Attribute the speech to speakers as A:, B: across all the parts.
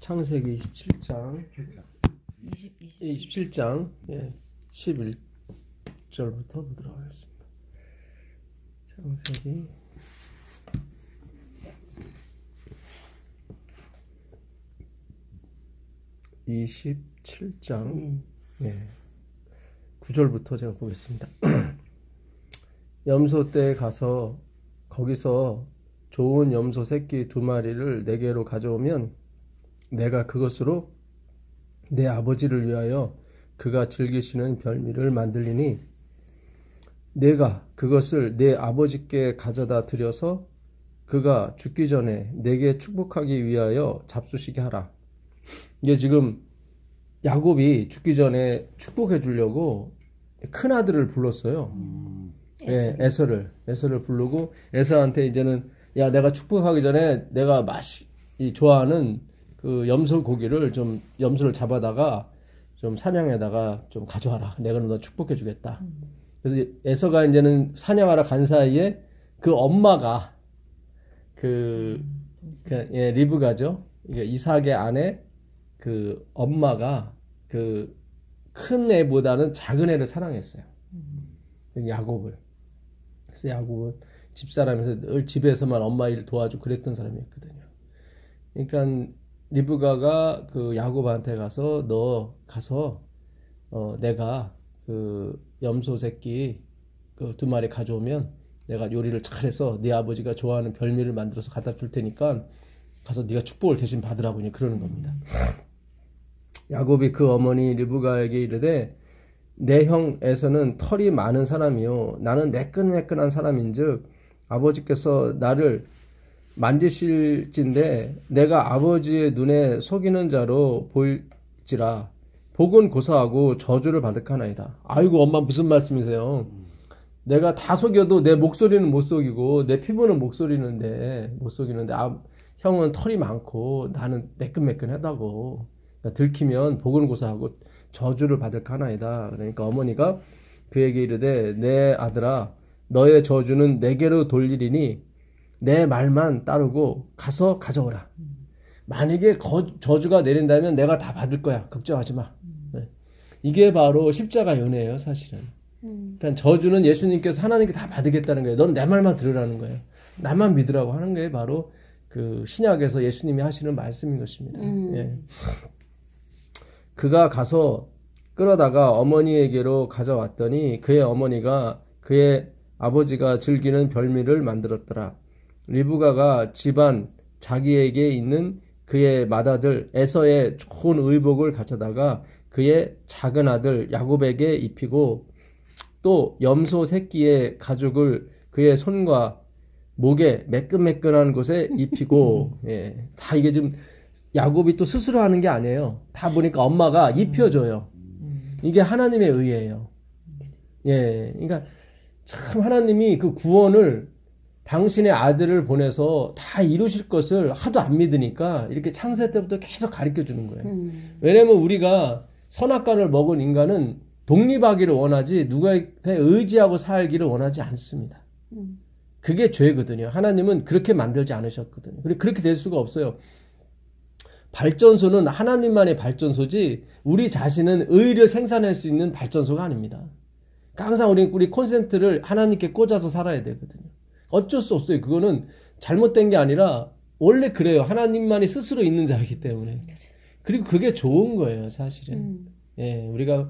A: 창세기 27장 27장 11절부터 보도록 하겠습니다. 창세기 27장 9절부터 제가 보겠습니다. 염소 떼에 가서 거기서 좋은 염소 새끼 2마리를 내게로 가져오면 내가 그것으로 내 아버지를 위하여 그가 즐기시는 별미를 만들리니 내가 그것을 내 아버지께 가져다 드려서 그가 죽기 전에 내게 축복하기 위하여 잡수시게 하라. 이게 지금 야곱이 죽기 전에 축복해 주려고 큰 아들을 불렀어요. 에서를 부르고 에서한테 이제는 야 내가 축복하기 전에 내가 좋아하는 그 염소 고기를 좀 염소를 잡아다가 좀 사냥에다가 좀 가져와라. 내가 너 축복해 주겠다. 그래서 에서가 이제는 사냥하러 간 사이에 그 엄마가 리브가죠. 이삭의 아내 그 엄마가 그 큰 애보다는 작은 애를 사랑했어요. 야곱을. 그래서 야곱은 집사람에서 늘 집에서만 엄마 일 도와주고 그랬던 사람이었거든요. 그러니까 리브가가 그 야곱한테 가서 너 가서 내가 그 염소 새끼 그 2마리 가져오면 내가 요리를 잘해서 네 아버지가 좋아하는 별미를 만들어서 갖다 줄 테니까 가서 네가 축복을 대신 받으라고 그러는 겁니다. 야곱이 그 어머니 리브가에게 이르되 내 형 에서는 털이 많은 사람이요 나는 매끈매끈한 사람인즉 아버지께서 나를 만지실진데 내가 아버지의 눈에 속이는 자로 보일지라 복은 고사하고 저주를 받을까나이다. 아이고 엄마 무슨 말씀이세요? 내가 다 속여도 내 목소리는 못 속이고 내 피부는 못 속이는데 형은 털이 많고 나는 매끈매끈하다고. 그러니까 들키면 복은 고사하고 저주를 받을까나이다. 그러니까 어머니가 그에게 이르되 내 아들아 너의 저주는 내게로 돌리리니 내 말만 따르고 가서 가져오라. 만약에 저주가 내린다면 내가 다 받을 거야. 걱정하지 마. 이게 바로 십자가 연애예요, 사실은. 그러니까 저주는 예수님께서 하나님께 다 받으겠다는 거예요. 넌 내 말만 들으라는 거예요. 나만 믿으라고 하는 게 바로 그 신약에서 예수님이 하시는 말씀인 것입니다. 예. 그가 가서 끌어다가 어머니에게로 가져왔더니 그의 어머니가 그의 아버지가 즐기는 별미를 만들었더라. 리브가가 집안 자기에게 있는 그의 맏아들 에서의 좋은 의복을 가져다가 그의 작은 아들 야곱에게 입히고 또 염소 새끼의 가죽을 그의 손과 목에 매끈매끈한 곳에 입히고 다 이게 지금 야곱이 또 스스로 하는 게 아니에요. 다 보니까 엄마가 입혀줘요. 이게 하나님의 의예요. 그러니까 참 하나님이 그 구원을 당신의 아들을 보내서 다 이루실 것을 하도 안 믿으니까 이렇게 창세 때부터 계속 가르쳐 주는 거예요. 왜냐면 우리가 선악과를 먹은 인간은 독립하기를 원하지 누구한테 의지하고 살기를 원하지 않습니다. 그게 죄거든요. 하나님은 그렇게 만들지 않으셨거든요. 그렇게 될 수가 없어요. 발전소는 하나님만의 발전소지 우리 자신은 의를 생산할 수 있는 발전소가 아닙니다. 항상 우리 콘센트를 하나님께 꽂아서 살아야 되거든요. 어쩔 수 없어요. 그거는 잘못된 게 아니라 원래 그래요. 하나님만이 스스로 있는 자이기 때문에. 그리고 그게 좋은 거예요, 사실은. 우리가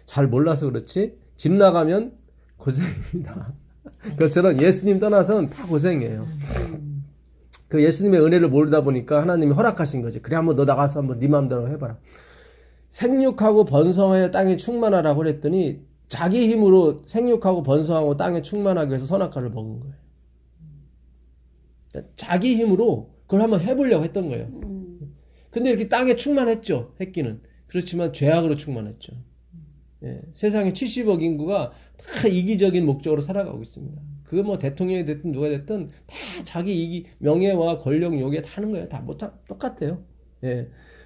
A: 잘 몰라서 그렇지 집 나가면 고생입니다. 그것처럼 예수님 떠나서는 다 고생이에요. 그 예수님의 은혜를 모르다 보니까 하나님이 허락하신 거지. 그래 한번 너 나가서 한번 네 마음대로 해봐라. 생육하고 번성하여 땅에 충만하라고 그랬더니 자기 힘으로 생육하고 번성하고 땅에 충만하기 위해서 선악과를 먹은 거예요. 자기 힘으로 그걸 한번 해보려고 했던 거예요. 근데 이렇게 땅에 충만했죠. 했기는. 그렇지만 죄악으로 충만했죠. 세상에 70억 인구가 다 이기적인 목적으로 살아가고 있습니다. 그거 뭐 대통령이 됐든 누가 됐든 다 자기 명예와 권력 욕에 타는 거예요. 다 똑같아요.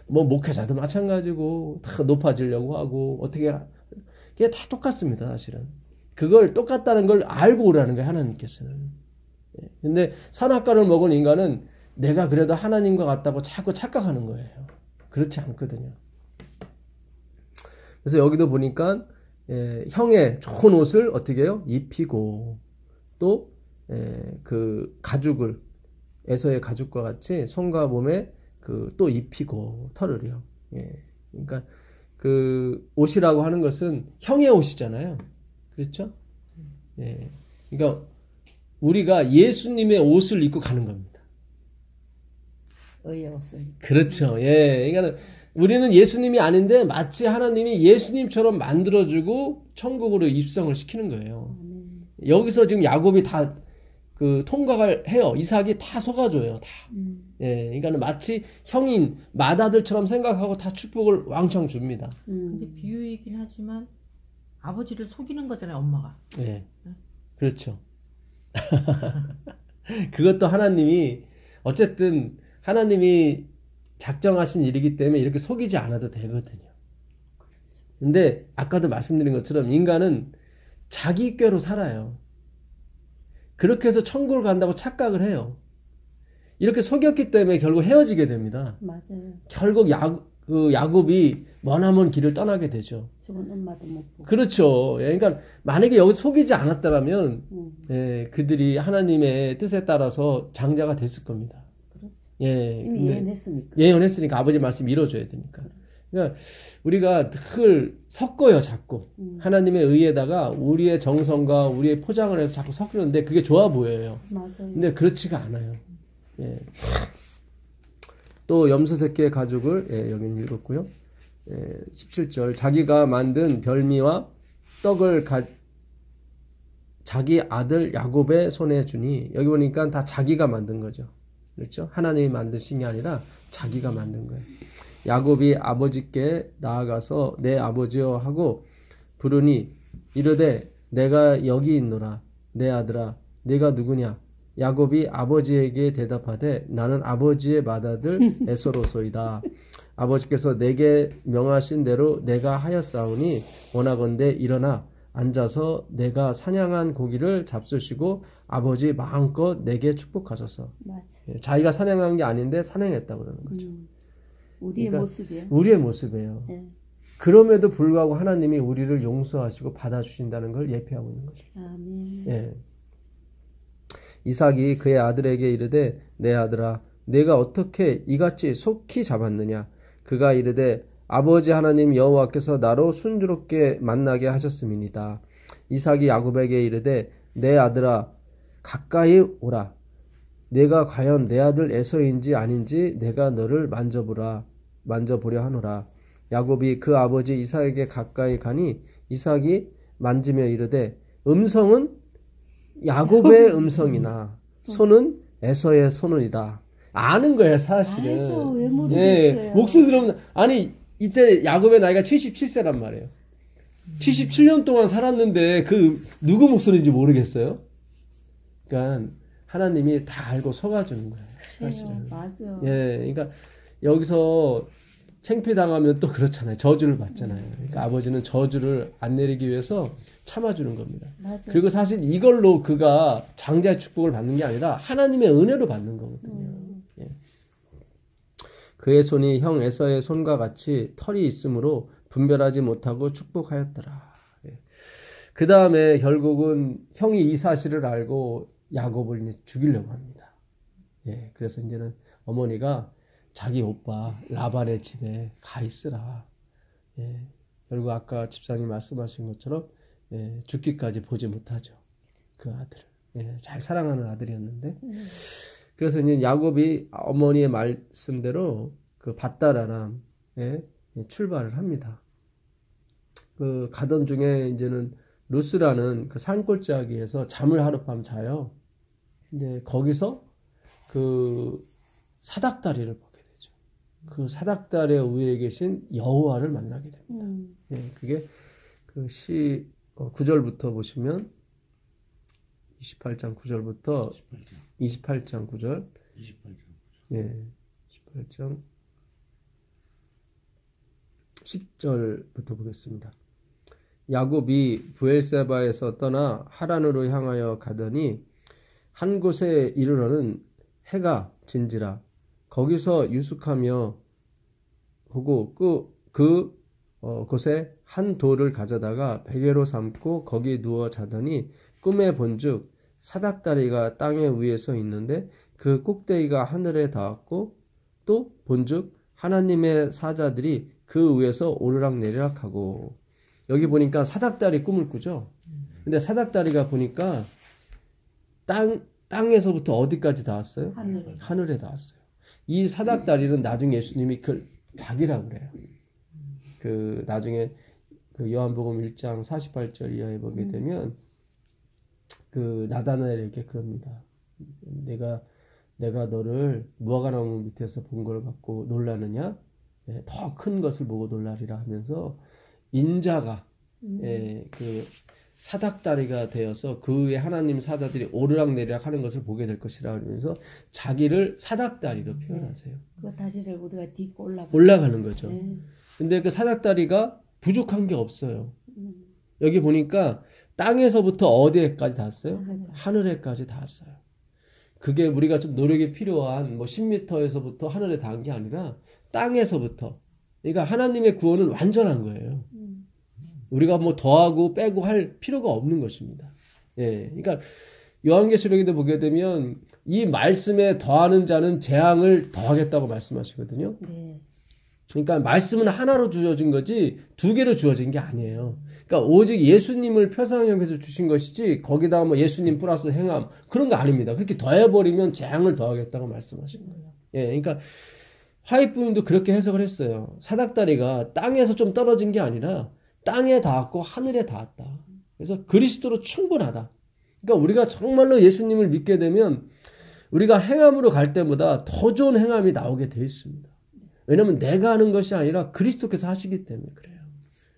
A: 뭐 목회자도 마찬가지고 다 높아지려고 하고 어떻게 그게 다 똑같습니다. 사실은 그걸 똑같다는 걸 알고 오라는 거예요. 하나님께서는. 근데 선악과를 먹은 인간은 내가 그래도 하나님과 같다고 자꾸 착각하는 거예요. 그렇지 않거든요. 그래서 여기도 보니까 형의 좋은 옷을 어떻게 해요? 입히고 또 그 가죽을 에서의 가죽과 같이 손과 몸에 그 또 입히고 털을요. 그러니까 그 옷이라고 하는 것은 형의 옷이잖아요. 그렇죠? 그러니까 우리가 예수님의 옷을 입고 가는 겁니다.
B: 의의 옷을.
A: 그렇죠. 그러니까 우리는 예수님이 아닌데 마치 하나님이 예수님처럼 만들어주고 천국으로 입성을 시키는 거예요. 여기서 지금 야곱이 다 그 통과를 해요. 이삭이 다 속아줘요. 다. 그러니까 마치 형인 맏아들처럼 생각하고 다 축복을 왕창 줍니다.
C: 근데 비유이긴 하지만 아버지를 속이는 거잖아요, 엄마가.
A: 그렇죠. 그것도 하나님이 어쨌든 하나님이 작정하신 일이기 때문에 이렇게 속이지 않아도 되거든요. 근데 아까도 말씀드린 것처럼 인간은 자기 꾀로 살아요. 그렇게 해서 천국을 간다고 착각을 해요. 이렇게 속였기 때문에 결국 헤어지게 됩니다.
B: 맞아요.
A: 결국 야곱이 머나먼 길을 떠나게 되죠.
B: 좋은 엄마도 못 보고.
A: 그렇죠. 그러니까 만약에 여기 속이지 않았다면 그들이 하나님의 뜻에 따라서 장자가 됐을 겁니다.
B: 그렇죠.
A: 근데
B: 이미 예언했으니까.
A: 예언했으니까 아버지 말씀 이뤄줘야 되니까. 그러니까 우리가 늘 섞어요, 자꾸. 하나님의 의에다가 우리의 정성과 우리의 포장을 해서 자꾸 섞는데 그게 좋아 보여요.
B: 맞아요.
A: 근데 그렇지가 않아요. 또 염소 새끼의 가죽을 여기는 읽었고요. 17절 자기가 만든 별미와 떡을 자기 아들 야곱의 손에 주니 여기 보니까 다 자기가 만든 거죠. 그렇죠? 하나님이 만드신 게 아니라 자기가 만든 거예요. 야곱이 아버지께 나아가서 내 아버지여 하고 부르니 이르되 내가 여기 있노라 내 아들아 네가 누구냐 야곱이 아버지에게 대답하되 나는 아버지의 맏아들 에서로소이다. 아버지께서 내게 명하신 대로 내가 하였사오니 원하건대 일어나 앉아서 내가 사냥한 고기를 잡수시고 아버지 마음껏 내게 축복하소서.
B: 맞아.
A: 자기가 사냥한 게 아닌데 사냥했다고 그러는 거죠.
B: 우리의
A: 그러니까
B: 모습이에요.
A: 우리의 모습이에요. 그럼에도 불구하고 하나님이 우리를 용서하시고 받아주신다는 걸 예표하고 있는 거죠.
B: 아멘.
A: 이삭이 그의 아들에게 이르되 내 아들아 내가 어떻게 이같이 속히 잡았느냐 그가 이르되 아버지 하나님 여호와께서 나로 순조롭게 만나게 하셨음이니이다. 이삭이 야곱에게 이르되 내 아들아 가까이 오라 내가 과연 내 아들 에서인지 아닌지 내가 너를 만져보려 하노라. 야곱이 그 아버지 이삭에게 가까이 가니 이삭이 만지며 이르되 음성은 야곱의 음성이나 손은 에서의 손이다. 아는 거예요, 사실은.
B: 알죠. 왜 모르겠어요.
A: 목소리 들으면 아니 이때 야곱의 나이가 77세란 말이에요. 77년 동안 살았는데 그 누구 목소리인지 모르겠어요. 그러니까 하나님이 다 알고 속아주는 거예요, 사실은.
B: 맞아.
A: 그러니까 여기서 창피당하면 또 그렇잖아요. 저주를 받잖아요. 그러니까 아버지는 저주를 안 내리기 위해서 참아주는 겁니다.
B: 맞아.
A: 그리고 사실 이걸로 그가 장자의 축복을 받는 게 아니라 하나님의 은혜로 받는 거거든요. 그의 손이 형 에서의 손과 같이 털이 있으므로 분별하지 못하고 축복하였더라. 그 다음에 결국은 형이 이 사실을 알고 야곱을 이제 죽이려고 합니다. 그래서 이제는 어머니가 자기 오빠 라반의 집에 가 있으라. 결국 아까 집사님 말씀하신 것처럼 죽기까지 보지 못하죠. 그 아들을. 잘 사랑하는 아들이었는데. 그래서 이제 야곱이 어머니의 말씀대로 그 밧다라람에 출발을 합니다. 그 가던 중에 이제는 루스라는 그 산골짜기에서 잠을 하룻밤 자요. 이제 거기서 그 사닥다리를 보게 되죠. 그 사닥다리 위에 계신 여호와를 만나게 됩니다. 그게 그 9절부터 보시면 28장 9절부터 28장 9절 28장 10절부터 보겠습니다. 야곱이 부엘세바에서 떠나 하란으로 향하여 가더니 한 곳에 이르러는 해가 진지라. 거기서 유숙하며 보고 곳에 한 돌을 가져다가 베개로 삼고 거기 누워 자더니 꿈에 본즉 사닥다리가 땅에 위에 서 있는데 그 꼭대기가 하늘에 닿았고 또 본즉 하나님의 사자들이 그 위에서 오르락내리락 하고. 여기 보니까 사닥다리 꿈을 꾸죠. 근데 사닥다리가 보니까 땅에서부터 어디까지 닿았어요? 하늘에 닿았어요. 이 사닥다리는 나중에 예수님이 그 자기라고 그래요. 그 나중에 그 요한복음 1장 48절 이하에 보게 되면 그 나다나엘에게 그럽니다. 내가 너를 무화과나무 밑에서 본 걸 갖고 놀라느냐? 네, 더 큰 것을 보고 놀라리라 하면서 인자가 그 사닥다리가 되어서 그 위에 하나님 사자들이 오르락내리락 하는 것을 보게 될 것이라 하면서 자기를 사닥다리로 표현하세요.
B: 그 다리를 우리가 딛고
A: 올라가는 거죠.
B: 네.
A: 근데 그 사닥다리가 부족한 게 없어요. 여기 보니까 땅에서부터 어디에까지 닿았어요? 하늘에까지 닿았어요. 그게 우리가 좀 노력이 필요한 뭐 10m에서부터 하늘에 닿은 게 아니라 땅에서부터. 그러니까 하나님의 구원은 완전한 거예요. 우리가 뭐 더하고 빼고 할 필요가 없는 것입니다. 예. 그러니까 요한계시록에도 보게 되면 이 말씀에 더하는 자는 재앙을 더하겠다고 말씀하시거든요.
B: 네.
A: 그러니까 말씀은 하나로 주어진 거지 두 개로 주어진 게 아니에요. 그러니까 오직 예수님을 표상형에서 주신 것이지 거기다가 뭐 예수님 플러스 행함 그런 거 아닙니다. 그렇게 더해버리면 재앙을 더하겠다고 말씀하신 거예요. 예, 그러니까 화이트부인도 그렇게 해석을 했어요. 사닥다리가 땅에서 좀 떨어진 게 아니라 땅에 닿았고 하늘에 닿았다. 그래서 그리스도로 충분하다. 그러니까 우리가 정말로 예수님을 믿게 되면 우리가 행함으로 갈 때보다 더 좋은 행함이 나오게 돼 있습니다. 왜냐하면 내가 하는 것이 아니라 그리스도께서 하시기 때문에 그래요.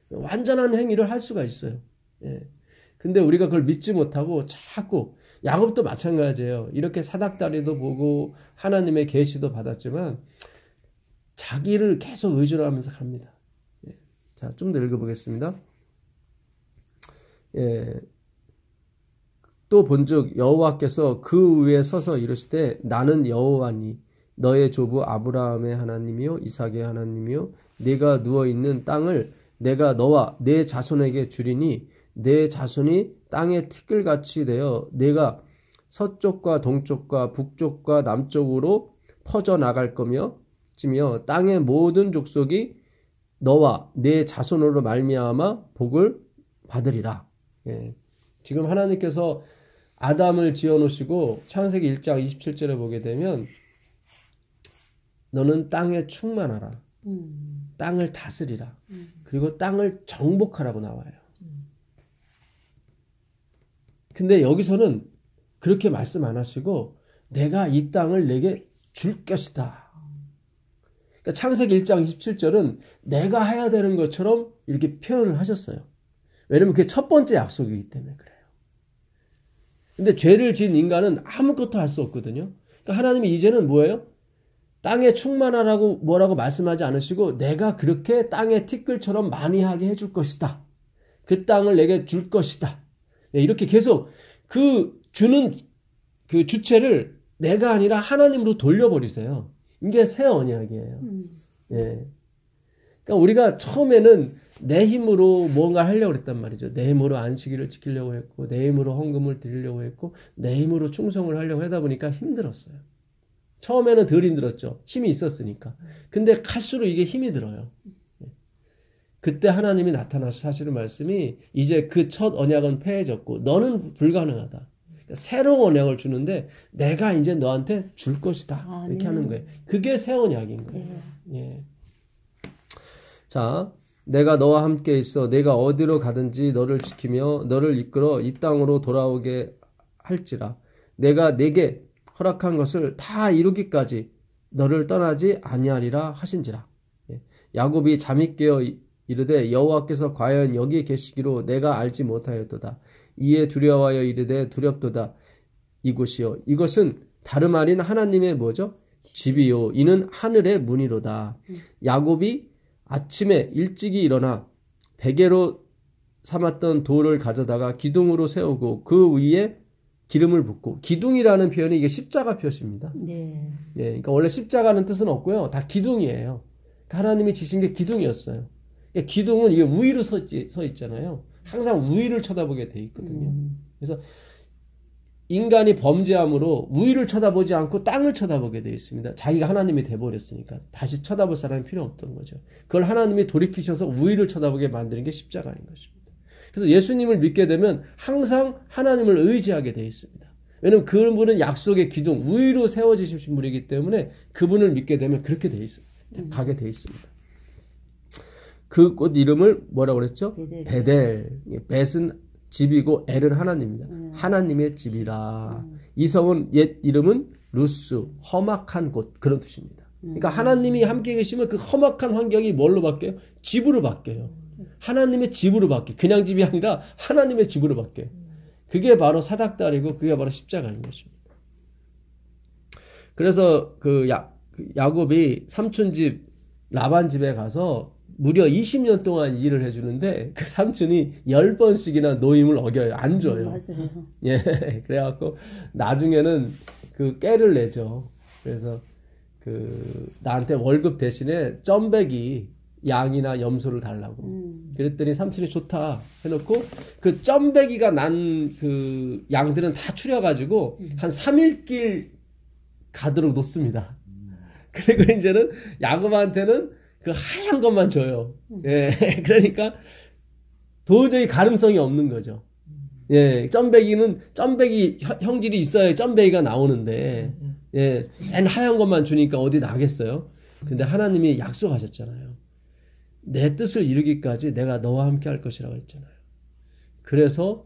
A: 완전한 행위를 할 수가 있어요. 예. 근데 우리가 그걸 믿지 못하고 자꾸 야곱도 마찬가지예요. 이렇게 사닥다리도 보고 하나님의 계시도 받았지만 자기를 계속 의존 하면서 갑니다. 예. 자, 좀 더 읽어보겠습니다. 예. 또 본즉 여호와께서 그 위에 서서 이르시되 나는 여호와니 너의 조부 아브라함의 하나님이요 이삭의 하나님이요 네가 누워있는 땅을 내가 너와 네 자손에게 주리니 네 자손이 땅의 티끌같이 되어 네가 서쪽과 동쪽과 북쪽과 남쪽으로 퍼져나갈 거며 찌며 땅의 모든 족속이 너와 네 자손으로 말미암아 복을 받으리라. 예. 지금 하나님께서 아담을 지어놓으시고 창세기 1장 27절에 보게 되면 너는 땅에 충만하라. 땅을 다스리라. 그리고 땅을 정복하라고 나와요. 근데 여기서는 그렇게 말씀 안 하시고 내가 이 땅을 내게 줄 것이다. 그러니까 창세기 1장 27절은 내가 해야 되는 것처럼 이렇게 표현을 하셨어요. 왜냐면 그게 첫 번째 약속이기 때문에 그래요. 근데 죄를 지은 인간은 아무것도 할 수 없거든요. 그러니까 하나님이 이제는 뭐예요? 땅에 충만하라고 뭐라고 말씀하지 않으시고 내가 그렇게 땅의 티끌처럼 많이 하게 해줄 것이다. 그 땅을 내게 줄 것이다. 네, 이렇게 계속 그 주는 그 주체를 내가 아니라 하나님으로 돌려버리세요. 이게 새 언약이에요. 예. 그러니까 우리가 처음에는 내 힘으로 뭔가 하려고 했단 말이죠. 내 힘으로 안식일을 지키려고 했고 내 힘으로 헌금을 드리려고 했고 내 힘으로 충성을 하려고 하다 보니까 힘들었어요. 처음에는 덜 힘들었죠. 힘이 있었으니까. 근데 갈수록 이게 힘이 들어요. 그때 하나님이 나타나서 사실은 말씀이 이제 그 첫 언약은 폐해졌고 너는 불가능하다. 그러니까 새로운 언약을 주는데 내가 이제 너한테 줄 것이다. 이렇게 하는 거예요. 그게 새 언약인 거예요. 예. 자, 내가 너와 함께 있어 내가 어디로 가든지 너를 지키며 너를 이끌어 이 땅으로 돌아오게 할지라. 내가 내게 허락한 것을 다 이루기까지 너를 떠나지 아니하리라 하신지라. 야곱이 잠이 깨어 이르되 여호와께서 과연 여기 계시기로 내가 알지 못하였도다. 이에 두려워하여 이르되 두렵도다. 이곳이요. 이것은 다름 아닌 하나님의 뭐죠? 집이요. 이는 하늘의 문이로다. 야곱이 아침에 일찍이 일어나 베개로 삼았던 돌을 가져다가 기둥으로 세우고 그 위에 기름을 붓고 기둥이라는 표현이 이게 십자가 표시입니다.
B: 네.
A: 예, 그러니까 원래 십자가는 뜻은 없고요. 다 기둥이에요. 그러니까 하나님이 지신 게 기둥이었어요. 그러니까 기둥은 이게 위로 서 있잖아요. 항상 위를 쳐다보게 돼 있거든요. 그래서 인간이 범죄함으로 위를 쳐다보지 않고 땅을 쳐다보게 되어 있습니다. 자기가 하나님이 돼버렸으니까 다시 쳐다볼 사람이 필요 없던 거죠. 그걸 하나님이 돌이키셔서 위를 쳐다보게 만드는 게 십자가인 것입니다. 그래서 예수님을 믿게 되면 항상 하나님을 의지하게 되어 있습니다. 왜냐하면 그분은 약속의 기둥, 위로 세워지신 분이기 때문에 그분을 믿게 되면 그렇게 되어 있습니다. 가게 되어 있습니다. 그 꽃 이름을 뭐라고 그랬죠? 베델. 벳은 집이고 엘은 하나님입니다. 하나님의 집이라. 이 성은 옛 이름은 루스, 험악한 곳, 그런 뜻입니다. 그러니까 하나님이 함께 계시면 그 험악한 환경이 뭘로 바뀌어요? 집으로 바뀌어요. 하나님의 집으로 바뀌어요. 그냥 집이 아니라 하나님의 집으로 바뀌어요. 그게 바로 사닥다리고 그게 바로 십자가인 것입니다. 그래서 야곱이 삼촌 집 라반 집에 가서 무려 20년 동안 일을 해주는데 그 삼촌이 10번씩이나 노임을 어겨요. 안 줘요.
B: 맞아요.
A: 예, 그래갖고 나중에는 그 깨를 내죠. 그래서 나한테 월급 대신에 점배기 양이나 염소를 달라고. 그랬더니 삼촌이 좋다 해놓고 그 점배기가 난 그 양들은 다 추려가지고 한 3일길 가도록 놓습니다. 그리고 이제는 야곱한테는 그 하얀 것만 줘요. 예, 그러니까 도저히 가능성이 없는 거죠. 예, 점배기 형질이 있어야 점배기가 나오는데, 예, 맨 하얀 것만 주니까 어디 나겠어요? 근데 하나님이 약속하셨잖아요. 내 뜻을 이루기까지 내가 너와 함께 할 것이라고 했잖아요. 그래서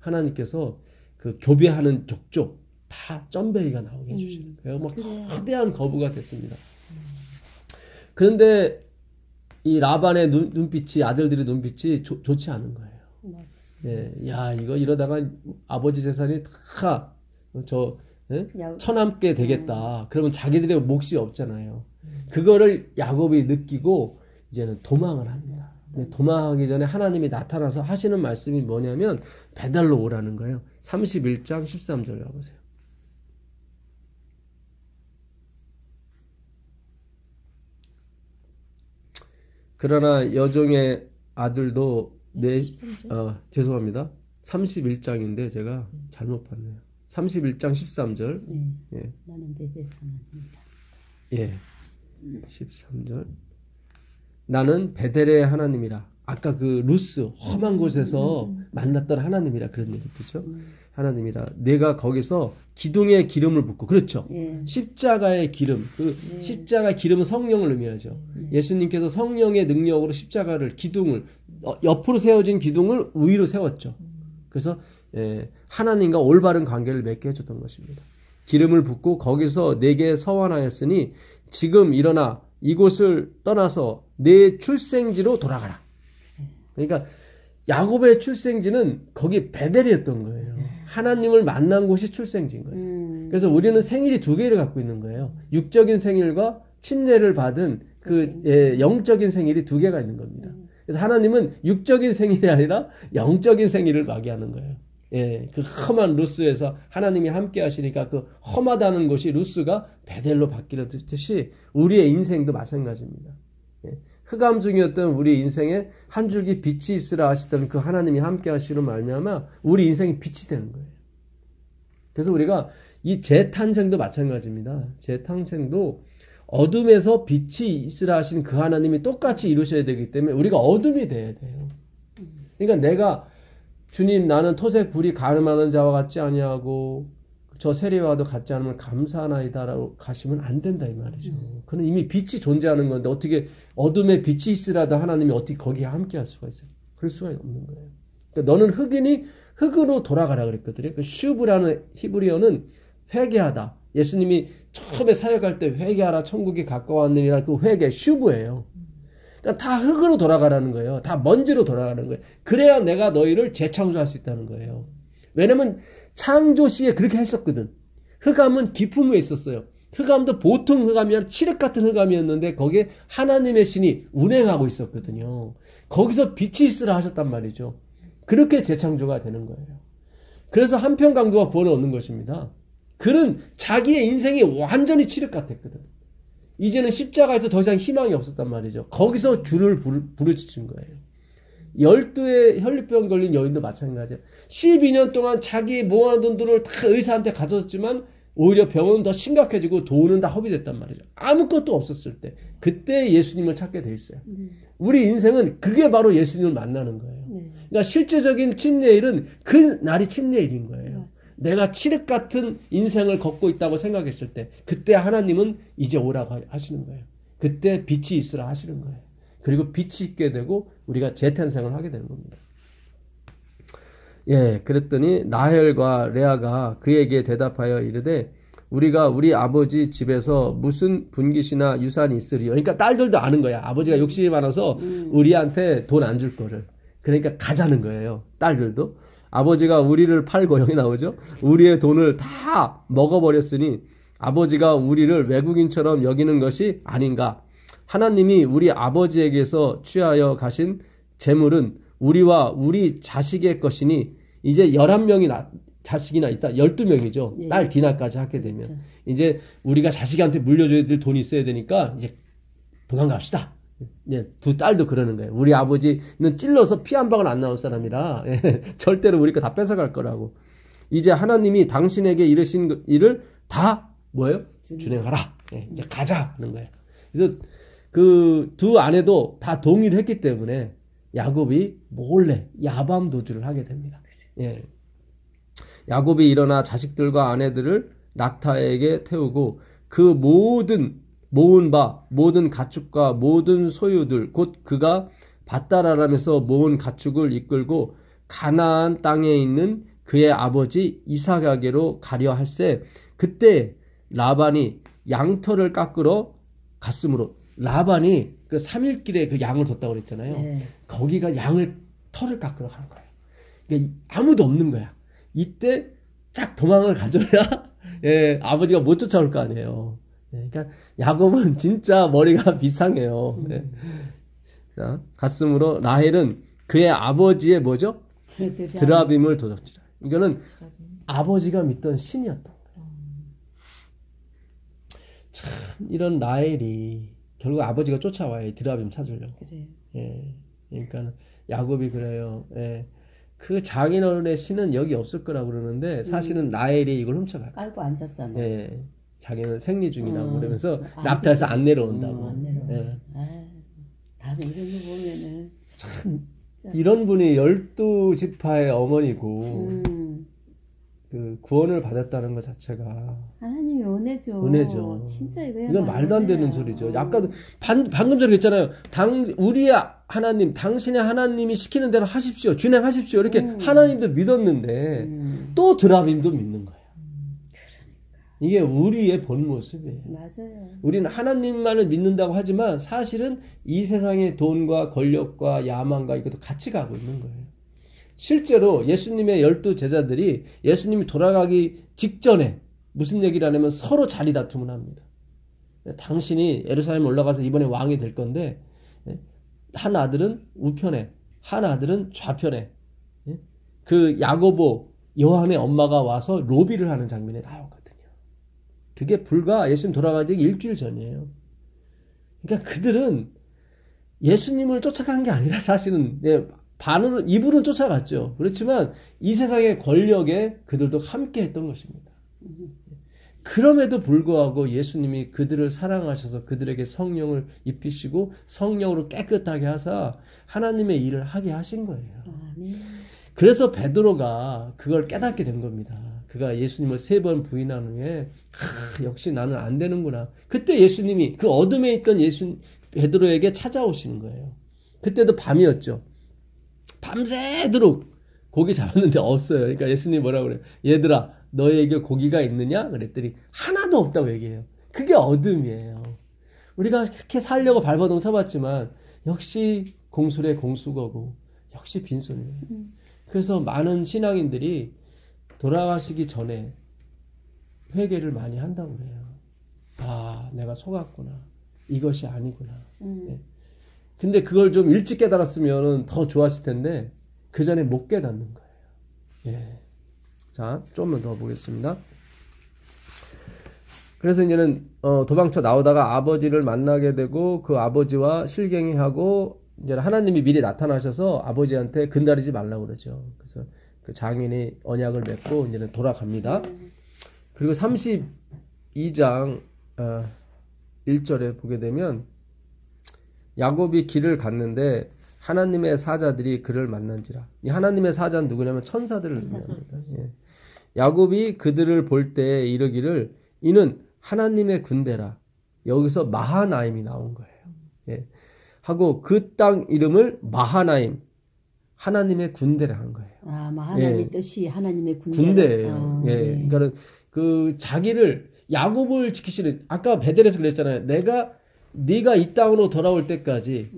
A: 하나님께서 교배하는 족족 다 점배기가 나오게 해주시는 거예요. 막 거대한 거부가 됐습니다. 그런데 이 라반의 눈빛이, 아들들의 눈빛이 좋지 않은 거예요. 예, 야, 이러다가 아버지 재산이 다 처남게 되겠다. 그러면 자기들의 몫이 없잖아요. 그거를 야곱이 느끼고 이제는 도망을 합니다. 근데 도망하기 전에 하나님이 나타나서 하시는 말씀이 뭐냐면 베델로 오라는 거예요. 31장 13절 가보세요. 그러나 여종의 아들도 죄송합니다. 31장인데 제가 잘못 봤네요. 31장 13절. 예.
B: 나는 베델 하나님이다.
A: 예. 13절. 나는 베델의 하나님이라. 아까 그 루스 험한 곳에서 만났던 하나님이라 그런 얘기 뜻이죠. 하나님이라. 내가 거기서 기둥에 기름을 붓고, 그렇죠.
B: 예.
A: 십자가의 기름. 십자가 기름은 성령을 의미하죠. 예수님께서 성령의 능력으로 십자가를, 기둥을, 옆으로 세워진 기둥을 위로 세웠죠. 그래서 하나님과 올바른 관계를 맺게 해줬던 것입니다. 기름을 붓고 거기서 내게 서원하였으니 지금 일어나 이곳을 떠나서 내 출생지로 돌아가라. 그러니까 야곱의 출생지는 거기 베델이었던 거예요. 하나님을 만난 곳이 출생지인 거예요. 그래서 우리는 생일이 두 개를 갖고 있는 거예요. 육적인 생일과 침례를 받은 영적인 생일이 두 개가 있는 겁니다. 그래서 하나님은 육적인 생일이 아니라 영적인 생일을 맞이하는 거예요. 예, 그 험한 루스에서 하나님이 함께 하시니까 그 험하다는 곳이 루스가 베델로 바뀌었듯이 우리의 인생도 마찬가지입니다. 예, 흑암 중이었던 우리 인생에 한 줄기 빛이 있으라 하시던 그 하나님이 함께 하시는 말미암아 우리 인생이 빛이 되는 거예요. 그래서 우리가 이 재탄생도 마찬가지입니다. 재탄생도 어둠에서 빛이 있으라 하신 그 하나님이 똑같이 이루셔야 되기 때문에 우리가 어둠이 돼야 돼요. 그러니까 내가 주님, 나는 토색 불이 가늠하는 자와 같지 아니하고 저 세리와도 같지 않으면 감사하나이다라고 가시면 안 된다 이 말이죠. 그는 이미 빛이 존재하는 건데 어떻게 어둠에 빛이 있으라도 하나님이 어떻게 거기에 함께 할 수가 있어요? 그럴 수가 없는 거예요. 그러니까 너는 흑인이 흑으로 돌아가라 그랬거든요. 그 슈브라는 히브리어는 회개하다. 예수님이 처음에 사역할 때 회개하라 천국이 가까웠느니라 그 회개 슈브예요. 그러니까 다 흙으로 돌아가라는 거예요. 다 먼지로 돌아가는 거예요. 그래야 내가 너희를 재창조할 수 있다는 거예요. 왜냐면 창조 시에 그렇게 했었거든. 흑암은 기품에 있었어요. 흑암도 보통 흑암이 아니라 칠흑 같은 흑암이었는데 거기에 하나님의 신이 운행하고 있었거든요. 거기서 빛이 있으라 하셨단 말이죠. 그렇게 재창조가 되는 거예요. 그래서 한편 강도가 구원을 얻는 것입니다. 그는 자기의 인생이 완전히 칠흑 같았거든. 이제는 십자가에서 더 이상 희망이 없었단 말이죠. 거기서 주를 부르짖은 거예요. 12의 혈류병 걸린 여인도 마찬가지예요. 12년 동안 자기 모아놓은 돈들을 다 의사한테 가졌지만 오히려 병은 더 심각해지고 돈은 다 허비됐단 말이죠. 아무것도 없었을 때 그때 예수님을 찾게 돼 있어요. 우리 인생은 그게 바로 예수님을 만나는 거예요. 그러니까 실제적인 침례일은 그 날이 침례일인 거예요. 내가 칠흑 같은 인생을 걷고 있다고 생각했을 때 그때 하나님은 이제 오라고 하시는 거예요. 그때 빛이 있으라 하시는 거예요. 그리고 빛이 있게 되고 우리가 재탄생을 하게 되는 겁니다. 예, 그랬더니 라헬과 레아가 그에게 대답하여 이르되 우리가 우리 아버지 집에서 무슨 분깃이나 유산이 있으리요. 그러니까 딸들도 아는 거야. 아버지가 욕심이 많아서 우리한테 돈 안 줄 거를. 그러니까 가자는 거예요. 딸들도. 아버지가 우리를 팔고 여기 나오죠. 우리의 돈을 다 먹어버렸으니 아버지가 우리를 외국인처럼 여기는 것이 아닌가. 하나님이 우리 아버지에게서 취하여 가신 재물은 우리와 우리 자식의 것이니 이제 11명이 자식이나 있다. 12명이죠.
B: 예.
A: 딸 디나까지 하게 되면.
B: 그렇죠.
A: 이제 우리가 자식한테 물려줘야 될 돈이 있어야 되니까 이제 도망갑시다. 예, 두 딸도 그러는 거예요. 우리 아버지는 찔러서 피 한 방울 안 나올 사람이라 절대로 우리 거 다 뺏어갈 거라고. 이제 하나님이 당신에게 이르신 일을 다 뭐예요? 준행하라. 이제 가자 하는 거예요. 그래서 그 두 아내도 다 동의를 했기 때문에 야곱이 몰래 야밤 도주를 하게 됩니다. 예. 야곱이 일어나 자식들과 아내들을 낙타에게 태우고 그 모은 바 모든 가축과 모든 소유들 곧 그가 밧다라람에서 모은 가축을 이끌고 가나안 땅에 있는 그의 아버지 이삭에게로 가려 할세 그때 라반이 양털을 깎으러 갔으므로 라반이 그 3일길에 그 양을 뒀다고 그랬잖아요.
B: 네.
A: 거기가 털을 깎으러 가는 거예요. 그러니까 아무도 없는 거야. 이때 쫙 도망을 가져야 예, 아버지가 못 쫓아올 거 아니에요. 예, 그러니까 야곱은 진짜 머리가 비상해요. 예. 자, 갔으므로 라헬은 그의 아버지의 뭐죠? 드라빔을 도적지라. 이거는 아버지가 믿던 신이었던 거예요. 참 이런 라헬이 결국 아버지가 쫓아와요. 드라빔 찾으려고.
B: 그래요.
A: 예. 그러니까 야곱이 그래요. 예. 그 장인어른의 신은 여기 없을 거라고 그러는데 사실은 라헬이 이걸 훔쳐가요.
B: 깔고 앉았잖아.
A: 예. 자기는 생리 중이라고 그러면서 낙타에서 안 내려온다고.
B: 안 내려온다.
A: 예.
B: 다들 이런 거 보면은
A: 참 이런 분이 12지파의 어머니고 그 구원을 받았다는 것 자체가
B: 하나님이 은혜죠.
A: 은혜죠.
B: 진짜
A: 이건 말도 안 되는 소리죠. 아까도 방금 전에 했잖아요. 우리의 하나님, 당신의 하나님이 시키는 대로 하십시오. 준행하십시오. 이렇게 하나님도 믿었는데 또 드라빔도 믿는 거예요. 이게 우리의 본 모습이에요.
B: 맞아요.
A: 우리는 하나님만을 믿는다고 하지만 사실은 이 세상의 돈과 권력과 야망과 이것도 같이 가고 있는 거예요. 실제로 예수님의 12제자들이 예수님이 돌아가기 직전에 무슨 얘기를 하냐면 서로 자리 다툼을 합니다. 당신이 예루살렘 올라가서 이번에 왕이 될 건데 한 아들은 우편에 한 아들은 좌편에 그 야고보 요한의 엄마가 와서 로비를 하는 장면이 나오거든요. 그게 불과 예수님 돌아가기 일주일 전이에요. 그러니까 그들은 예수님을 쫓아간 게 아니라 사실은 입으로는 쫓아갔죠. 그렇지만 이 세상의 권력에 그들도 함께 했던 것입니다. 그럼에도 불구하고 예수님이 그들을 사랑하셔서 그들에게 성령을 입히시고 성령으로 깨끗하게 하사 하나님의 일을 하게 하신 거예요.
B: 아멘.
A: 그래서 베드로가 그걸 깨닫게 된 겁니다. 그가 예수님을 3번 부인한 후에 역시 나는 안 되는구나. 그때 예수님이 그 어둠에 있던 베드로에게 찾아오시는 거예요. 그때도 밤이었죠. 밤새도록 고기 잡았는데 없어요. 그러니까 예수님이 뭐라고 그래요? 얘들아 너에게 고기가 있느냐? 그랬더니 하나도 없다고 얘기해요. 그게 어둠이에요. 우리가 이렇게 살려고 발버둥 쳐봤지만 역시 공술의 공수거고 역시 빈손이에요. 그래서 많은 신앙인들이 돌아가시기 전에 회개를 많이 한다고 그래요. 아, 내가 속았구나. 이것이 아니구나. 네. 근데 그걸 좀 일찍 깨달았으면 더 좋았을 텐데 그 전에 못 깨닫는 거예요. 예. 자, 좀만 더 보겠습니다. 그래서 이제는 도망쳐 나오다가 아버지를 만나게 되고 그 아버지와 실갱이하고 이제 하나님이 미리 나타나셔서 아버지한테 근다리지 말라고 그러죠. 그래서 그 장인이 언약을 맺고 이제는 돌아갑니다. 그리고 32장 1절에 보게 되면 야곱이 길을 갔는데 하나님의 사자들이 그를 만난지라. 이 하나님의 사자는 누구냐면 천사들을 의미합니다. 예. 야곱이 그들을 볼 때 이르기를 이는 하나님의 군대라. 여기서 마하나임이 나온 거예요. 예. 하고 그 땅 이름을 마하나임, 하나님의 군대라 한 거예요.
B: 아, 하나님의
A: 예.
B: 뜻이 하나님의
A: 군대예요. 예.
B: 예.
A: 그러니까는 그 자기를 야곱을 지키시는, 아까 베델에서 그랬잖아요. 네가 이 땅으로 돌아올 때까지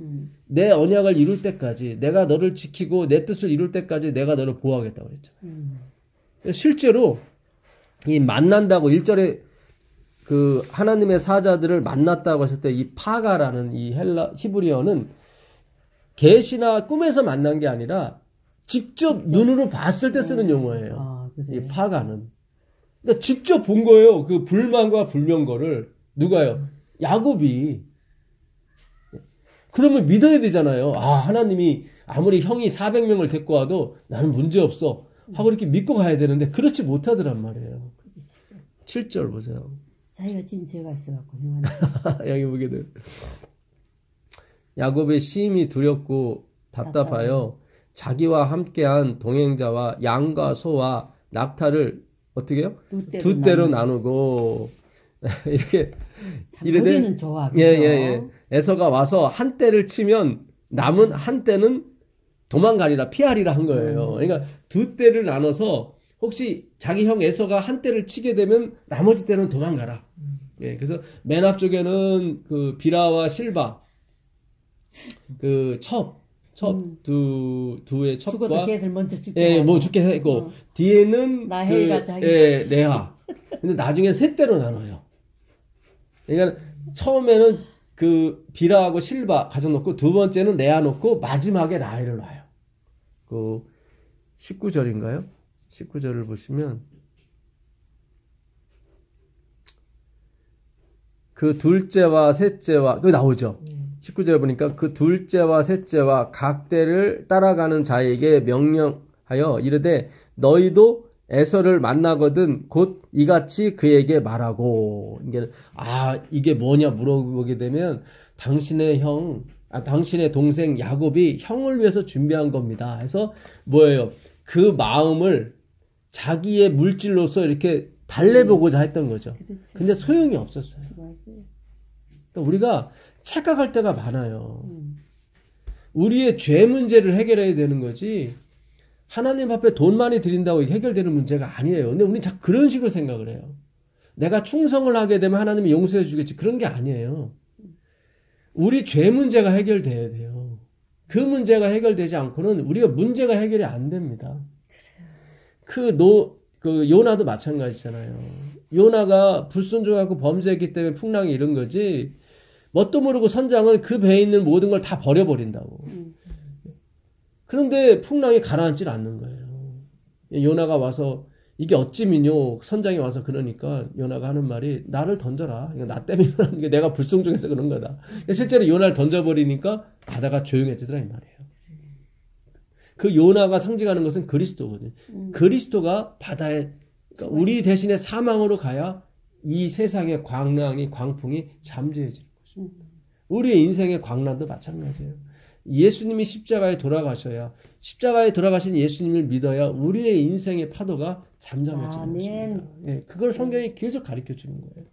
A: 내 언약을 이룰 때까지 내가 너를 지키고 내 뜻을 이룰 때까지 내가 너를 보호하겠다고 그랬잖아요. 실제로 이 만난다고 1절에 그 하나님의 사자들을 만났다고 했을 때 이 파가라는 이 히브리어는 계시나 꿈에서 만난 게 아니라 직접 눈으로 봤을 때 쓰는 용어예요.
B: 아, 그래.
A: 이 파가는. 그러니까 직접 본 거예요. 그 불만과 불명거를. 누가요? 야곱이. 그러면 믿어야 되잖아요. 아, 하나님이 아무리 형이 400명을 데리고 와도 나는 문제없어 하고 이렇게 믿고 가야 되는데 그렇지 못하더란 말이에요. 7절 보세요.
B: 자기가 진 죄가 있어갖고 형한테.
A: 여기 보게 돼요. 야곱의 심히 두렵고 답답하여 자기와 함께한 동행자와 양과 소와 낙타를 어떻게 해요? 두 대로 나누고 이렇게 이르되
B: 우리는 좋아. 그죠?
A: 예. 에서가 와서 한 대를 치면 남은 한 대는 도망가리라 피하리라 한 거예요. 그러니까 두 대를 나눠서 혹시 자기 형 에서가 한 대를 치게 되면 나머지 대는 도망가라. 예, 그래서 맨 앞쪽에는 그 비라와 실바 그 두의 첩과
B: 죽어도 걔들 먼저 죽게
A: 예,
B: 하고.
A: 뭐 죽게 했고 뒤에는
B: 라헬과
A: 그,
B: 자기
A: 예, 레아. 근데 나중에 세 대로 나눠요. 그러니까 처음에는 그 비라하고 실바 가져놓고 두 번째는 레아 놓고 마지막에 라헬을 놔요. 그 19절인가요? 19절을 보시면 그 둘째와 셋째와 그거 나오죠. 19절에 보니까 그 둘째와 셋째와 각 대를 따라가는 자에게 명령하여 이르되 너희도 에서를 만나거든 곧 이같이 그에게 말하고. 이게 뭐냐 물어보게 되면 당신의 동생 야곱이 형을 위해서 준비한 겁니다. 해서 뭐예요? 그 마음을 자기의 물질로서 이렇게 달래보고자 했던 거죠. 근데 소용이 없었어요. 그러니까 우리가 착각할 때가 많아요. 우리의 죄 문제를 해결해야 되는 거지 하나님 앞에 돈 많이 드린다고 해결되는 문제가 아니에요. 근데 우리는 자꾸 그런 식으로 생각을 해요. 내가 충성을 하게 되면 하나님이 용서해 주겠지. 그런 게 아니에요. 우리 죄 문제가 해결돼야 돼요. 그 문제가 해결되지 않고는 우리가 문제가 해결이 안 됩니다. 그 요나도 마찬가지잖아요. 요나가 불순종하고 범죄했기 때문에 풍랑이 이런 거지. 뭣도 모르고 선장은 그 배에 있는 모든 걸 다 버려버린다고. 그런데 풍랑이 가라앉질 않는 거예요. 요나가 와서 이게 어찌미뇨 선장이 와서 그러니까 요나가 하는 말이 나를 던져라. 이거 나 때문에 이게 내가 불순종해서 그런 거다. 실제로 요나를 던져버리니까 바다가 조용해지더라 이 말이에요. 그 요나가 상징하는 것은 그리스도거든요. 그리스도가 바다에 그러니까 우리 대신에 사망으로 가야 이 세상의 광풍이 잠재해지는 것입니다. 우리의 인생의 광란도 마찬가지예요. 예수님이 십자가에 돌아가셔야 십자가에 돌아가신 예수님을 믿어야 우리의 인생의 파도가 잠잠해지는 것입니다. 예, 그걸 성경이 계속 가르쳐 주는 거예요.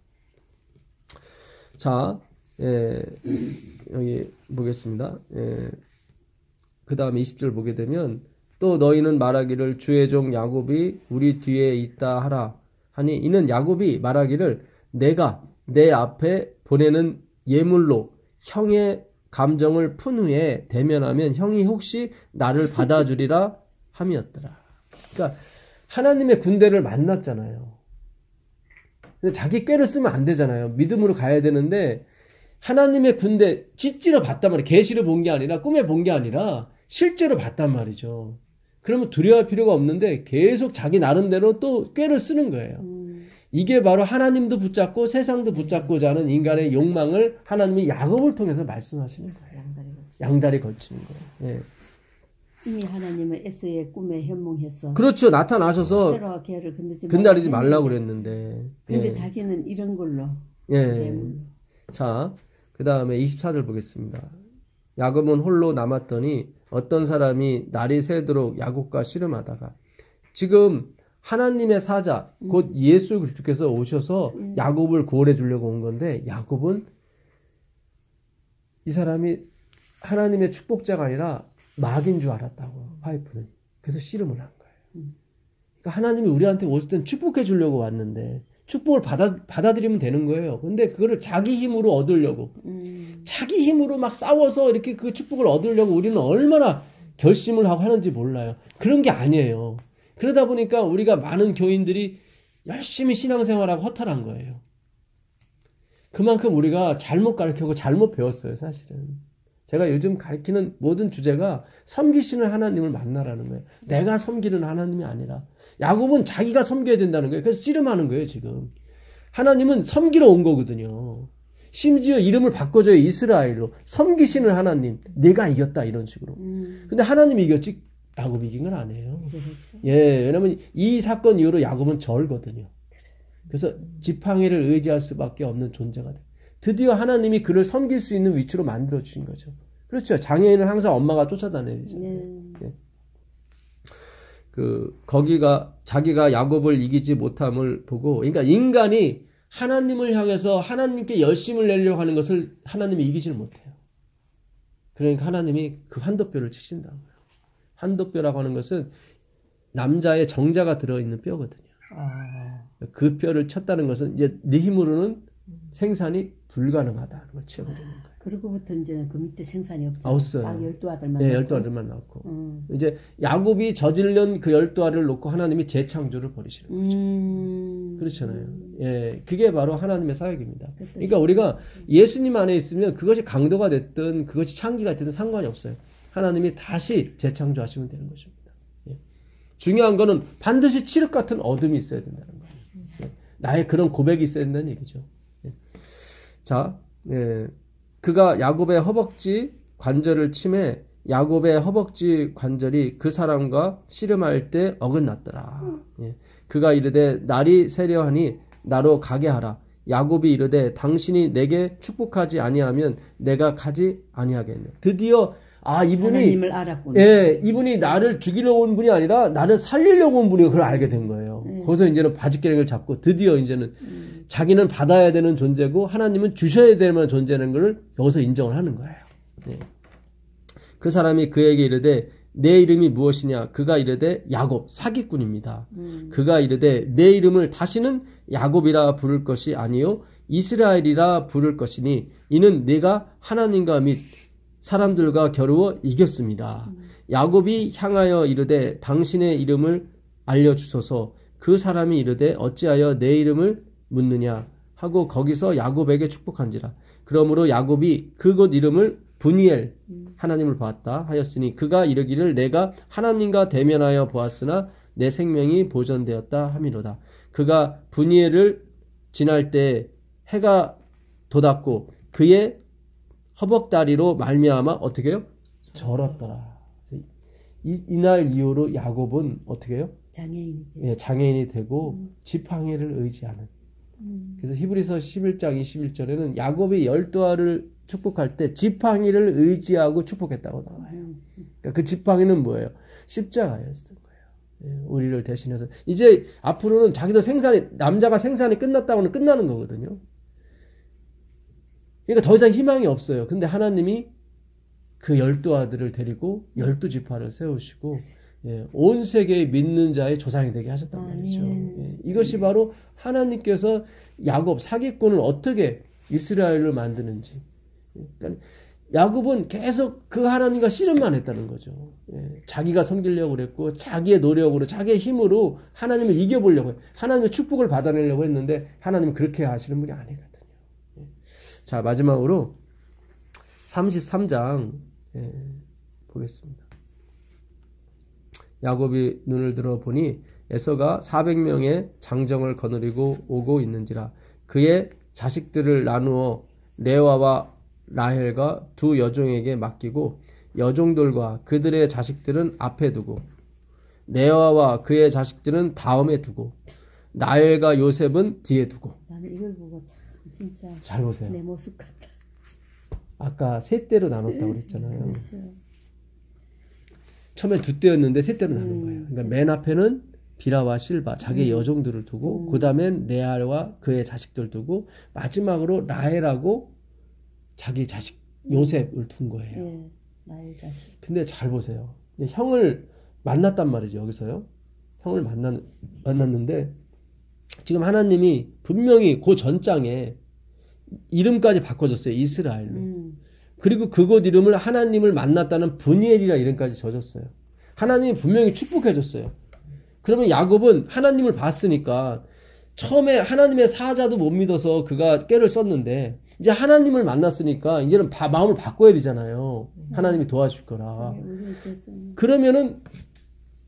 A: 자, 여기 보겠습니다. 그 다음 20절 보게 되면 또 너희는 말하기를 주의 종 야곱이 우리 뒤에 있다 하라 하니 이는 야곱이 말하기를 내가 내 앞에 보내는 예물로 형의 감정을 푼 후에 대면하면 형이 혹시 나를 받아주리라 함이었더라. 그러니까 하나님의 군대를 만났잖아요. 근데 자기 꾀를 쓰면 안 되잖아요. 믿음으로 가야 되는데 하나님의 군대 찌찌러 봤단 말이에요. 계시를 본 게 아니라 꿈에 본 게 아니라 실제로 봤단 말이죠. 그러면 두려워할 필요가 없는데 계속 자기 나름대로 또 꾀를 쓰는 거예요. 이게 바로 하나님도 붙잡고 세상도 붙잡고자 하는 인간의 욕망을 하나님이 야곱을 통해서 말씀하시는 거예요. 양다리 걸치는 거예요. 예.
B: 이미 하나님은 에서의 꿈에 현몽해서
A: 그렇죠. 나타나셔서
B: 세라와 계를
A: 건드리지 말라고 그랬는데.
B: 근데
A: 예.
B: 자기는 이런 걸로
A: 예. 자, 그 다음에 24절 보겠습니다. 야곱은 홀로 남았더니 어떤 사람이 날이 새도록 야곱과 씨름하다가, 지금 하나님의 사자 곧 예수 그리스도께서 오셔서 야곱을 구원해 주려고 온 건데, 야곱은 이 사람이 하나님의 축복자가 아니라 막인 줄 알았다고, 와이프는. 그래서 씨름을 한 거예요. 그러니까 하나님이 우리한테 오실 땐 축복해 주려고 왔는데 축복을 받아들이면 되는 거예요. 근데 그거를 자기 힘으로 얻으려고, 자기 힘으로 막 싸워서 이렇게 그 축복을 얻으려고 우리는 얼마나 결심을 하고 하는지 몰라요. 그런 게 아니에요. 그러다 보니까 우리가 많은 교인들이 열심히 신앙생활하고 허탈한 거예요. 그만큼 우리가 잘못 가르치고 잘못 배웠어요, 사실은. 제가 요즘 가르치는 모든 주제가 섬기시는 하나님을 만나라는 거예요. 내가 섬기는 하나님이 아니라. 야곱은 자기가 섬겨야 된다는 거예요. 그래서 씨름하는 거예요, 지금. 하나님은 섬기러 온 거거든요. 심지어 이름을 바꿔줘요, 이스라엘로. 섬기시는 하나님, 내가 이겼다, 이런 식으로. 근데 하나님이 이겼지 야곱이 이긴 건 아니에요. 예, 왜냐면 이 사건 이후로 야곱은 절거든요. 그래서 지팡이를 의지할 수밖에 없는 존재가 돼요. 드디어 하나님이 그를 섬길 수 있는 위치로 만들어 주신 거죠. 그렇죠. 장애인을 항상 엄마가 쫓아다녀야 되잖아요. 예. 거기가 자기가 야곱을 이기지 못함을 보고, 그러니까 인간이 하나님을 향해서 하나님께 열심을 내려고 하는 것을 하나님이 이기지를 못해요. 그러니까 하나님이 그 환도뼈를 치신다고요. 환도뼈라고 하는 것은 남자의 정자가 들어있는 뼈거든요. 그 뼈를 쳤다는 것은 이제 네 힘으로는 생산이 불가능하다는 걸 치어버리는 거예요.
B: 그러고부터 이제 그 밑에 생산이 없어요.
A: 없어요.
B: 딱 12아들만.
A: 예, 12아들만 낳고. 이제 야곱이 저질른 그 12아들을 놓고 하나님이 재창조를 벌이시는 거죠. 그렇잖아요. 예, 그게 바로 하나님의 사역입니다. 그러니까 우리가 예수님 안에 있으면 그것이 강도가 됐든 그것이 창기가 됐든 상관이 없어요. 하나님이 다시 재창조하시면 되는 것입니다. 예. 중요한 거는 반드시 칠흑 같은 어둠이 있어야 된다는 거예요. 예. 나의 그런 고백이 있어야 된다는 얘기죠. 예. 자, 예. 그가 야곱의 허벅지 관절을 치매 야곱의 허벅지 관절이 그 사람과 씨름할 때 어긋났더라. 예. 그가 이르되 날이 새려하니 나로 가게 하라. 야곱이 이르되 당신이 내게 축복하지 아니하면 내가 가지 아니하겠네. 드디어 이분이
B: 하나님을 알았구나.
A: 예, 이분이 나를 죽이려고 온 분이 아니라 나를 살리려고 온 분이 그걸 알게 된 거예요. 거기서 이제는 바지가랑이를 잡고 드디어 이제는 자기는 받아야 되는 존재고 하나님은 주셔야 되는 존재라는 걸 여기서 인정을 하는 거예요. 예. 그 사람이 그에게 이르되 내 이름이 무엇이냐? 그가 이르되 야곱, 사기꾼입니다. 그가 이르되 내 이름을 다시는 야곱이라 부를 것이 아니요 이스라엘이라 부를 것이니 이는 내가 하나님과 및 사람들과 겨루어 이겼습니다. 야곱이 향하여 이르되 당신의 이름을 알려주소서. 그 사람이 이르되 어찌하여 내 이름을 묻느냐 하고 거기서 야곱에게 축복한지라. 그러므로 야곱이 그곳 이름을 브니엘 하나님을 보았다 하였으니 그가 이르기를 내가 하나님과 대면하여 보았으나 내 생명이 보존되었다 함이로다. 그가 브니엘을 지날 때 해가 돋았고 그의 허벅다리로 말미암아 어떻게 해요? 절었더라. 이날 이후로 야곱은 어떻게 해요? 장애인이 되고 지팡이를 의지하는. 그래서 히브리서 11장 21절에는 야곱이 12알을 축복할 때 지팡이를 의지하고 축복했다고 나와요. 그러니까 그 지팡이는 뭐예요? 십자가였던 거예요. 우리를 대신해서. 이제 앞으로는 자기도 남자가 생산이 끝났다고는 끝나는 거거든요. 그러니까 더 이상 희망이 없어요. 근데 하나님이 그 12아들을 데리고 12지파를 세우시고 온 세계의 믿는 자의 조상이 되게 하셨단 말이죠. 이것이 바로 하나님께서 야곱 사기꾼을 어떻게 이스라엘을 만드는지. 그러니까 야곱은 계속 그 하나님과 씨름만 했다는 거죠. 자기가 섬기려고 그랬고 자기의 노력으로 자기의 힘으로 하나님을 이겨보려고 해요. 하나님의 축복을 받아내려고 했는데 하나님은 그렇게 하시는 분이 아니거든요. 자, 마지막으로 33장 보겠습니다. 야곱이 눈을 들어 보니 에서가 400명의 장정을 거느리고 오고 있는지라. 그의 자식들을 나누어 레와와 라헬과 두 여종에게 맡기고 여종들과 그들의 자식들은 앞에 두고 레와와 그의 자식들은 다음에 두고 라헬과 요셉은 뒤에 두고.
B: 나는 이걸 보고 참 진짜
A: 잘 보세요.
B: 내 모습 같다.
A: 아까 세 대로 나눴다고 그랬잖아요.
B: 그렇죠.
A: 처음에 두 대였는데 세 대로 나눈 거예요. 그러니까 맨 앞에는 비라와 실바 자기의 여종들을 두고 그 다음엔 레알과 그의 자식들 두고 마지막으로 라헬하고 자기 자식 요셉을 둔 거예요.
B: 예, 나의 자식.
A: 근데 잘 보세요. 형을 만났단 말이죠. 여기서요. 형을 만났는데 지금 하나님이 분명히 그 전장에 이름까지 바꿔줬어요. 이스라엘로. 그리고 그곳 이름을 하나님을 만났다는 브니엘이라 이름까지 져줬어요. 하나님이 분명히 축복해줬어요. 그러면 야곱은 하나님을 봤으니까 처음에 하나님의 사자도 못 믿어서 그가 꾀를 썼는데 이제 하나님을 만났으니까 이제는 마음을 바꿔야 되잖아요. 하나님이 도와줄 거라. 그러면은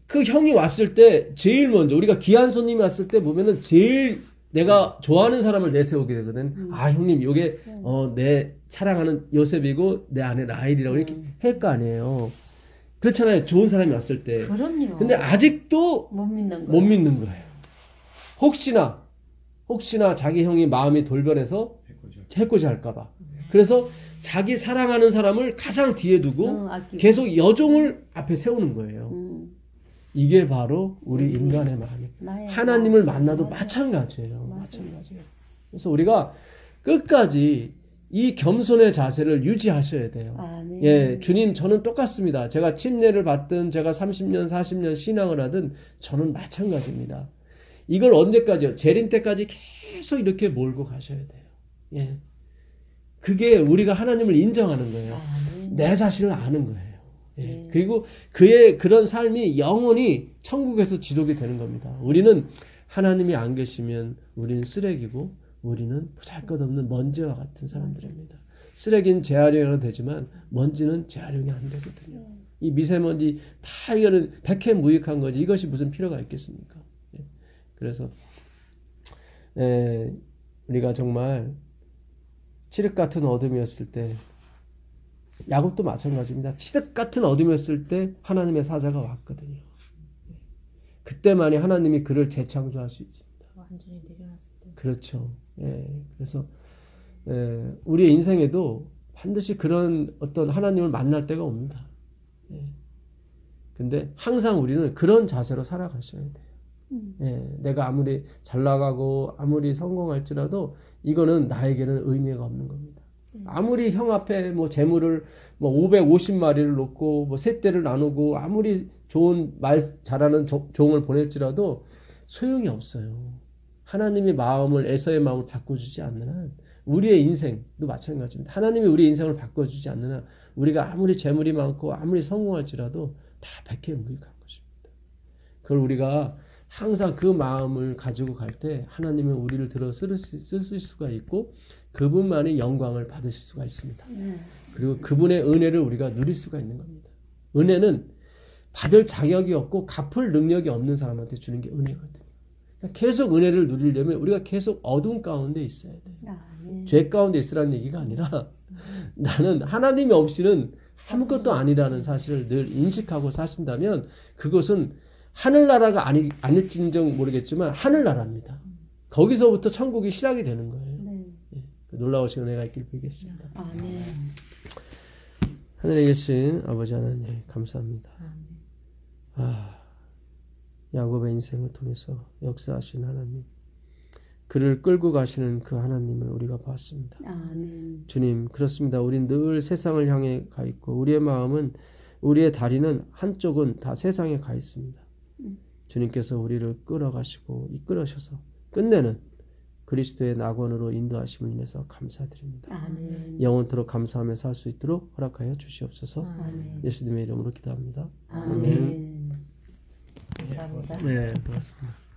A: 그 형이 왔을 때 제일 먼저 우리가 귀한 손님이 왔을 때 보면은 제일 내가 좋아하는 사람을 내세우게 되거든. 아 형님 요게 내 사랑하는 요셉이고 내 아내 라헬이라고 이렇게 할 거 아니에요. 그렇잖아요. 좋은 사람이 왔을 때.
B: 그럼요.
A: 근데 아직도
B: 못 믿는
A: 못
B: 거예요.
A: 믿는 거예요. 혹시나 자기 형이 마음이 돌변해서 해코지 할까봐. 그래서 자기 사랑하는 사람을 가장 뒤에 두고 계속 여종을 앞에 세우는 거예요. 이게 바로 우리 인간의 마음이에요. 하나님을 만나도 마찬가지예요. 마찬가지예요. 그래서 우리가 끝까지 이 겸손의 자세를 유지하셔야 돼요.
B: 네.
A: 예, 주님 저는 똑같습니다. 제가 침례를 받든 제가 30년 40년 신앙을 하든 저는 마찬가지입니다. 이걸 언제까지요? 재림 때까지 계속 이렇게 몰고 가셔야 돼요. 예. 그게 우리가 하나님을 인정하는 거예요. 내 자신을 아는 거예요. 예. 그리고 그의 그런 삶이 영원히 천국에서 지속이 되는 겁니다. 우리는 하나님이 안 계시면 우리는 쓰레기고 우리는 보잘것없는 먼지와 같은 사람들입니다. 쓰레기는 재활용은 되지만 먼지는 재활용이 안 되거든요. 이 미세먼지 다 이거는 백해무익한 거지 이것이 무슨 필요가 있겠습니까? 예. 그래서 우리가 정말 칠흑 같은 어둠이었을 때 야곱도 마찬가지입니다. 칠흑 같은 어둠이었을 때 하나님의 사자가 왔거든요. 그때만이 하나님이 그를 재창조할 수 있습니다.
C: 완전히 내려놨을 때.
A: 그렇죠. 예. 그래서 우리의 인생에도 반드시 그런 어떤 하나님을 만날 때가 옵니다. 예. 근데 항상 우리는 그런 자세로 살아가셔야 돼요. 예. 내가 아무리 잘 나가고 아무리 성공할지라도 이거는 나에게는 의미가 없는 겁니다. 아무리 형 앞에 뭐 재물을 뭐 550마리를 놓고 뭐 세 대를 나누고 아무리 좋은 말 잘하는 종을 보낼지라도 소용이 없어요. 하나님의 마음을 에서의 마음을 바꿔주지 않는 한 우리의 인생도 마찬가지입니다. 하나님이 우리의 인생을 바꿔주지 않는 한 우리가 아무리 재물이 많고 아무리 성공할지라도 다 백해무익한 것입니다. 그걸 우리가 항상 그 마음을 가지고 갈 때 하나님은 우리를 들어 쓸 수가 있고 그분만이 영광을 받으실 수가 있습니다. 그리고 그분의 은혜를 우리가 누릴 수가 있는 겁니다. 은혜는 받을 자격이 없고 갚을 능력이 없는 사람한테 주는 게 은혜거든요. 계속 은혜를 누리려면 우리가 계속 어둠 가운데 있어야 돼요. 죄 가운데 있으라는 얘기가 아니라 나는 하나님이 없이는 아무것도 아니라는 사실을 늘 인식하고 사신다면 그것은 하늘나라가 아닐진정 모르겠지만 하늘나라입니다. 거기서부터 천국이 시작이 되는 거예요. 예, 놀라우신 은혜가 있길 빌겠습니다. 하늘에 계신 아버지 하나님 감사합니다. 야곱의 인생을 통해서 역사하신 하나님, 그를 끌고 가시는 그 하나님을 우리가 봤습니다. 주님, 그렇습니다. 우린 늘 세상을 향해 가 있고 우리의 마음은, 우리의 다리는 한쪽은 다 세상에 가 있습니다. 주님께서 우리를 끌어가시고 이끌어셔서 끝내는 그리스도의 낙원으로 인도하심을 인해서 감사드립니다. 영원토록 감사하며 살 수 있도록 허락하여 주시옵소서. 예수님의 이름으로 기도합니다.
B: 아멘. 감사합니다.
A: 네, 고맙습니다.